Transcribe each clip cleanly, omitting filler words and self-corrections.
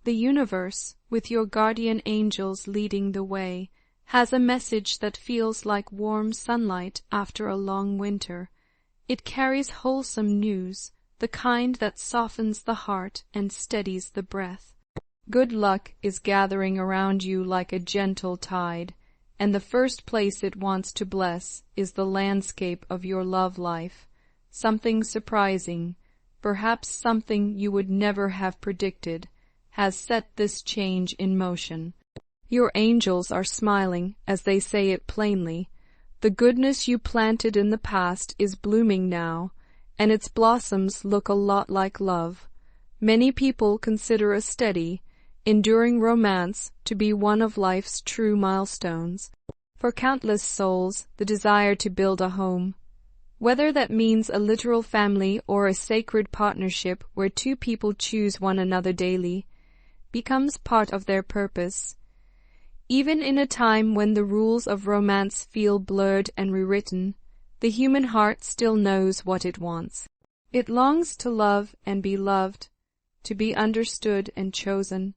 The universe, with your guardian angels leading the way, has a message that feels like warm sunlight after a long winter. It carries wholesome news, the kind that softens the heart and steadies the breath. Good luck is gathering around you like a gentle tide, and the first place it wants to bless is the landscape of your love life. Something surprising, perhaps something you would never have predicted, has set this change in motion. Your angels are smiling as they say it plainly. The goodness you planted in the past is blooming now, and its blossoms look a lot like love. Many people consider a steady, enduring romance to be one of life's true milestones. For countless souls, the desire to build a home, whether that means a literal family or a sacred partnership where two people choose one another daily, becomes part of their purpose. Even in a time when the rules of romance feel blurred and rewritten, the human heart still knows what it wants. It longs to love and be loved, to be understood and chosen.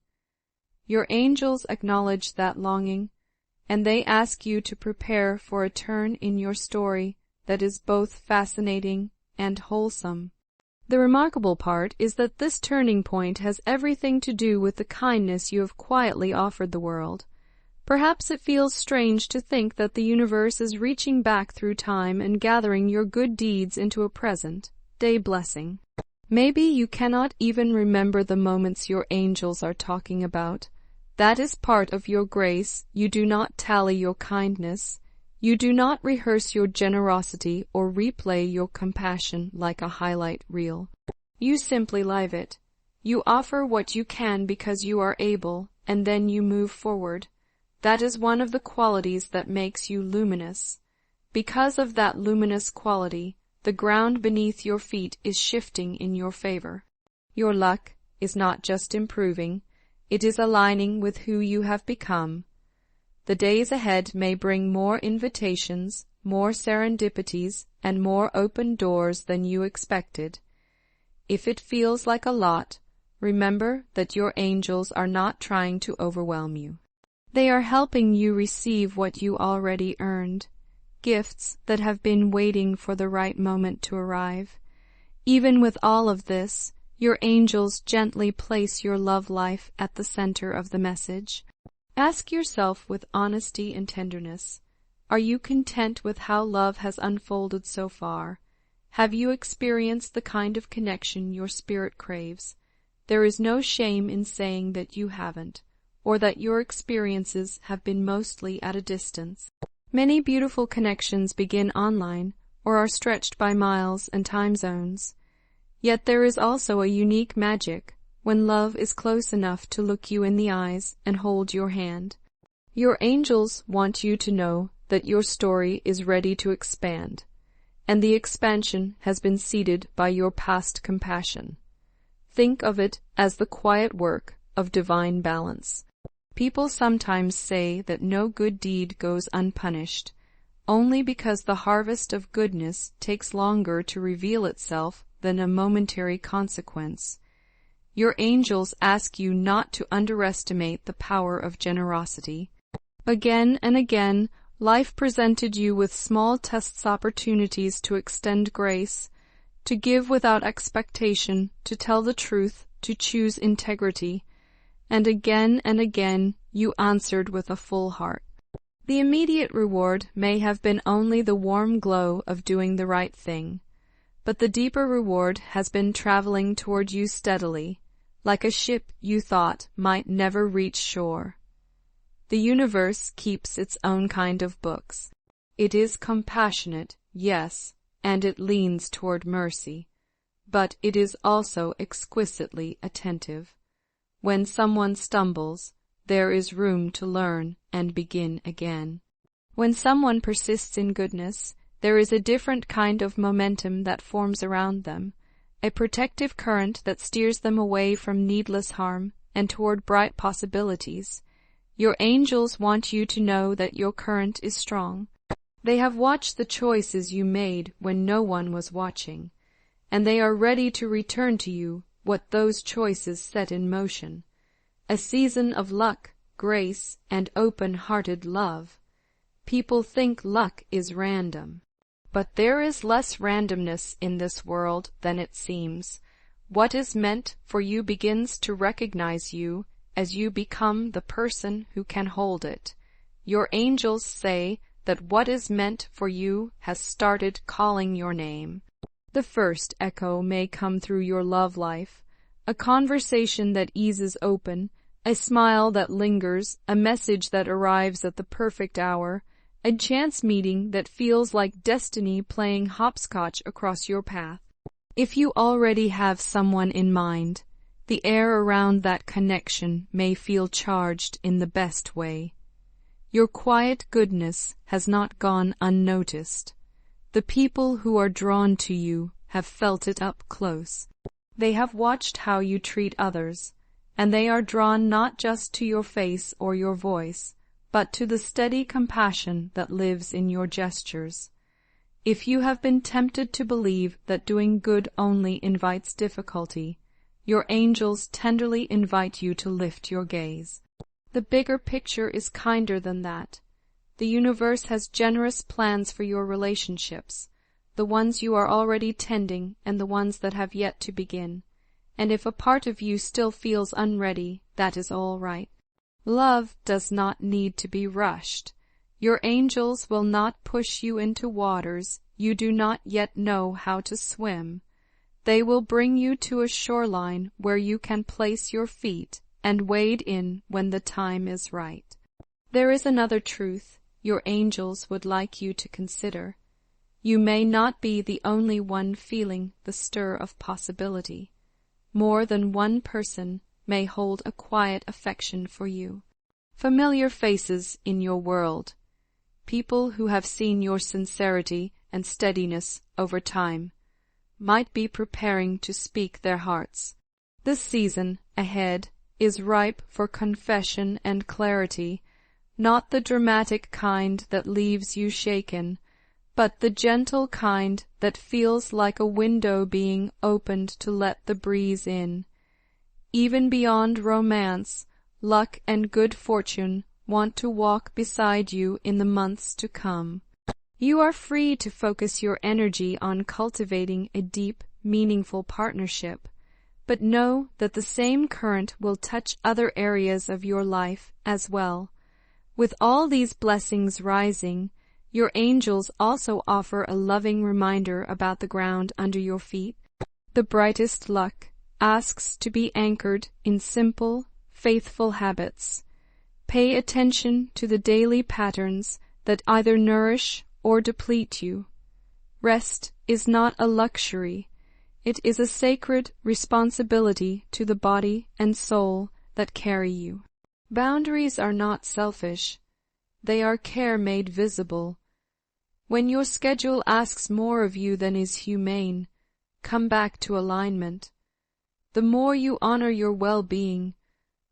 Your angels acknowledge that longing, and they ask you to prepare for a turn in your story that is both fascinating and wholesome. The remarkable part is that this turning point has everything to do with the kindness you have quietly offered the world. Perhaps it feels strange to think that the universe is reaching back through time and gathering your good deeds into a present-day blessing. Maybe you cannot even remember the moments your angels are talking about. That is part of your grace. You do not tally your kindness. You do not rehearse your generosity or replay your compassion like a highlight reel. You simply live it. You offer what you can because you are able, and then you move forward. That is one of the qualities that makes you luminous. Because of that luminous quality, the ground beneath your feet is shifting in your favor. Your luck is not just improving, it is aligning with who you have become. The days ahead may bring more invitations, more serendipities, and more open doors than you expected. If it feels like a lot, remember that your angels are not trying to overwhelm you. They are helping you receive what you already earned, gifts that have been waiting for the right moment to arrive. Even with all of this, your angels gently place your love life at the center of the message. Ask yourself with honesty and tenderness, are you content with how love has unfolded so far? Have you experienced the kind of connection your spirit craves? There is no shame in saying that you haven't, or that your experiences have been mostly at a distance. Many beautiful connections begin online, or are stretched by miles and time zones. Yet there is also a unique magic when love is close enough to look you in the eyes and hold your hand. Your angels want you to know that your story is ready to expand, and the expansion has been seeded by your past compassion. Think of it as the quiet work of divine balance. People sometimes say that no good deed goes unpunished, only because the harvest of goodness takes longer to reveal itself than a momentary consequence. Your angels ask you not to underestimate the power of generosity. Again and again, life presented you with small tests, opportunities to extend grace, to give without expectation, to tell the truth, to choose integrity. And again you answered with a full heart. The immediate reward may have been only the warm glow of doing the right thing, but the deeper reward has been traveling toward you steadily, like a ship you thought might never reach shore. The universe keeps its own kind of books. It is compassionate, yes, and it leans toward mercy, but it is also exquisitely attentive. When someone stumbles, there is room to learn and begin again. When someone persists in goodness, there is a different kind of momentum that forms around them, a protective current that steers them away from needless harm and toward bright possibilities. Your angels want you to know that your current is strong. They have watched the choices you made when no one was watching, and they are ready to return to you what those choices set in motion. a season of luck, grace, and open-hearted love. People think luck is random. But there is less randomness in this world than it seems. What is meant for you begins to recognize you as you become the person who can hold it. Your angels say that what is meant for you has started calling your name. The first echo may come through your love life, a conversation that eases open, a smile that lingers, a message that arrives at the perfect hour, a chance meeting that feels like destiny playing hopscotch across your path. If you already have someone in mind, the air around that connection may feel charged in the best way. Your quiet goodness has not gone unnoticed. The people who are drawn to you have felt it up close. They have watched how you treat others, and they are drawn not just to your face or your voice, but to the steady compassion that lives in your gestures. If you have been tempted to believe that doing good only invites difficulty, your angels tenderly invite you to lift your gaze. The bigger picture is kinder than that. The universe has generous plans for your relationships, the ones you are already tending and the ones that have yet to begin. And if a part of you still feels unready, that is all right. Love does not need to be rushed. Your angels will not push you into waters you do not yet know how to swim. They will bring you to a shoreline where you can place your feet and wade in when the time is right. There is another truth your angels would like you to consider. You may not be the only one feeling the stir of possibility. More than one person may hold a quiet affection for you. Familiar faces in your world. People who have seen your sincerity and steadiness over time might be preparing to speak their hearts. This season ahead is ripe for confession and clarity, not the dramatic kind that leaves you shaken, but the gentle kind that feels like a window being opened to let the breeze in. Even beyond romance, luck and good fortune want to walk beside you in the months to come. You are free to focus your energy on cultivating a deep, meaningful partnership, but know that the same current will touch other areas of your life as well. With all these blessings rising, your angels also offer a loving reminder about the ground under your feet. The brightest luck asks to be anchored in simple, faithful habits. Pay attention to the daily patterns that either nourish or deplete you. Rest is not a luxury. It is a sacred responsibility to the body and soul that carry you. Boundaries are not selfish. They are care made visible. When your schedule asks more of you than is humane, come back to alignment. The more you honor your well-being,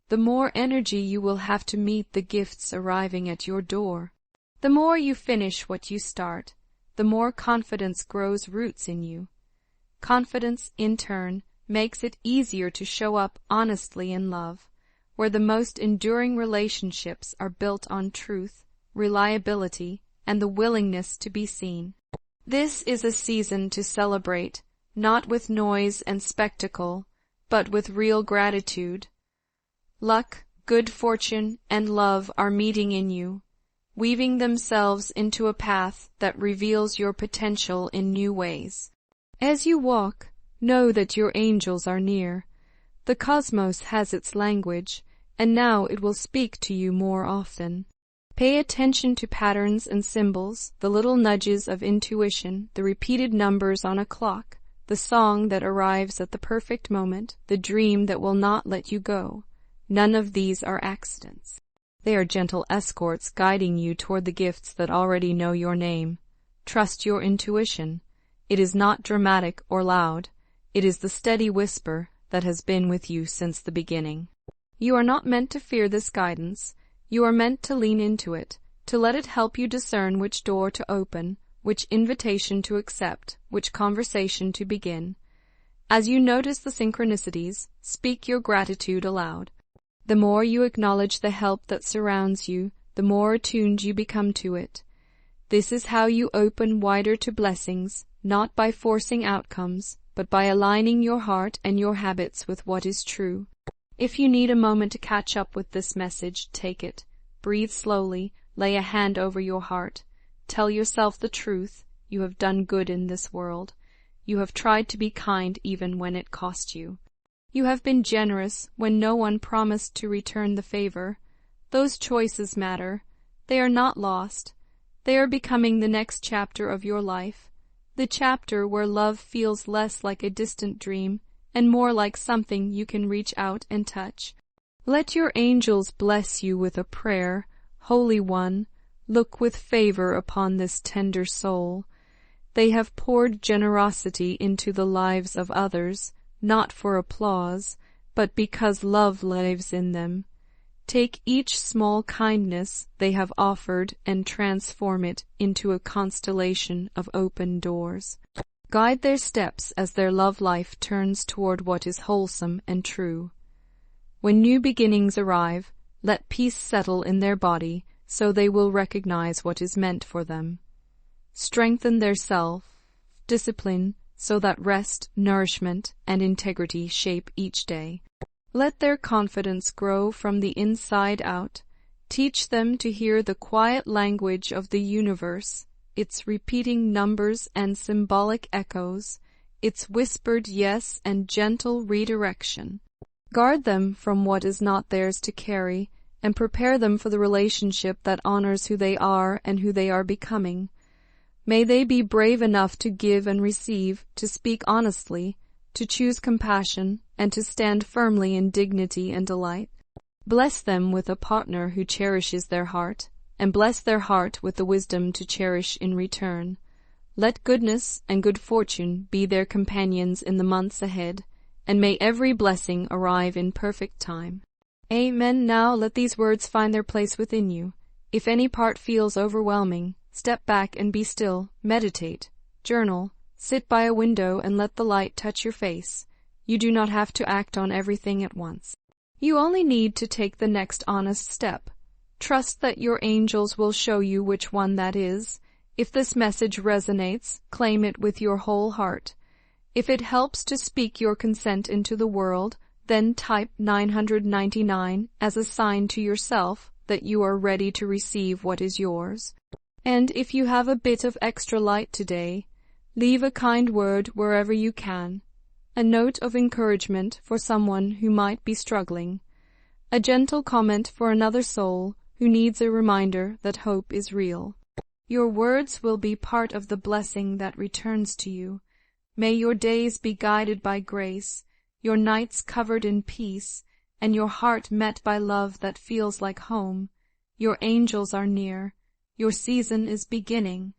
the more energy you will have to meet the gifts arriving at your door. The more you finish what you start, the more confidence grows roots in you. Confidence, in turn, makes it easier to show up honestly in love, where the most enduring relationships are built on truth, reliability, and the willingness to be seen. This is a season to celebrate, not with noise and spectacle, but with real gratitude. Luck, good fortune, and love are meeting in you, weaving themselves into a path that reveals your potential in new ways. As you walk, know that your angels are near. The cosmos has its language, and now it will speak to you more often. Pay attention to patterns and symbols, the little nudges of intuition, the repeated numbers on a clock, the song that arrives at the perfect moment, the dream that will not let you go. None of these are accidents. They are gentle escorts guiding you toward the gifts that already know your name. Trust your intuition. It is not dramatic or loud. It is the steady whisper that has been with you since the beginning. You are not meant to fear this guidance. You are meant to lean into it, to let it help you discern which door to open, which invitation to accept, which conversation to begin. As you notice the synchronicities, speak your gratitude aloud. The more you acknowledge the help that surrounds you, the more attuned you become to it. This is how you open wider to blessings, not by forcing outcomes, but by aligning your heart and your habits with what is true. If you need a moment to catch up with this message, take it. Breathe slowly, lay a hand over your heart. Tell yourself the truth. You have done good in this world. You have tried to be kind even when it cost you. You have been generous when no one promised to return the favor. Those choices matter. They are not lost. They are becoming the next chapter of your life, the chapter where love feels less like a distant dream and more like something you can reach out and touch. Let your angels bless you with a prayer. Holy One, look with favor upon this tender soul. They have poured generosity into the lives of others, not for applause, but because love lives in them. Take each small kindness they have offered and transform it into a constellation of open doors. Guide their steps as their love life turns toward what is wholesome and true. When new beginnings arrive, let peace settle in their body so they will recognize what is meant for them. Strengthen their self-discipline so that rest, nourishment, and integrity shape each day. Let their confidence grow from the inside out. Teach them to hear the quiet language of the universe, its repeating numbers and symbolic echoes, its whispered yes and gentle redirection. Guard them from what is not theirs to carry, and prepare them for the relationship that honors who they are and who they are becoming. May they be brave enough to give and receive, to speak honestly, to choose compassion, and to stand firmly in dignity and delight. Bless them with a partner who cherishes their heart, and bless their heart with the wisdom to cherish in return. Let goodness and good fortune be their companions in the months ahead, and may every blessing arrive in perfect time. Amen. Now let these words find their place within you. If any part feels overwhelming, step back and be still, meditate, journal, sit by a window and let the light touch your face. You do not have to act on everything at once. You only need to take the next honest step. Trust that your angels will show you which one that is. If this message resonates, claim it with your whole heart. If it helps to speak your consent into the world, then type 999 as a sign to yourself that you are ready to receive what is yours. And if you have a bit of extra light today, leave a kind word wherever you can, a note of encouragement for someone who might be struggling, a gentle comment for another soul who needs a reminder that hope is real. Your words will be part of the blessing that returns to you. May your days be guided by grace, your nights covered in peace, and your heart met by love that feels like home. Your angels are near. Your season is beginning.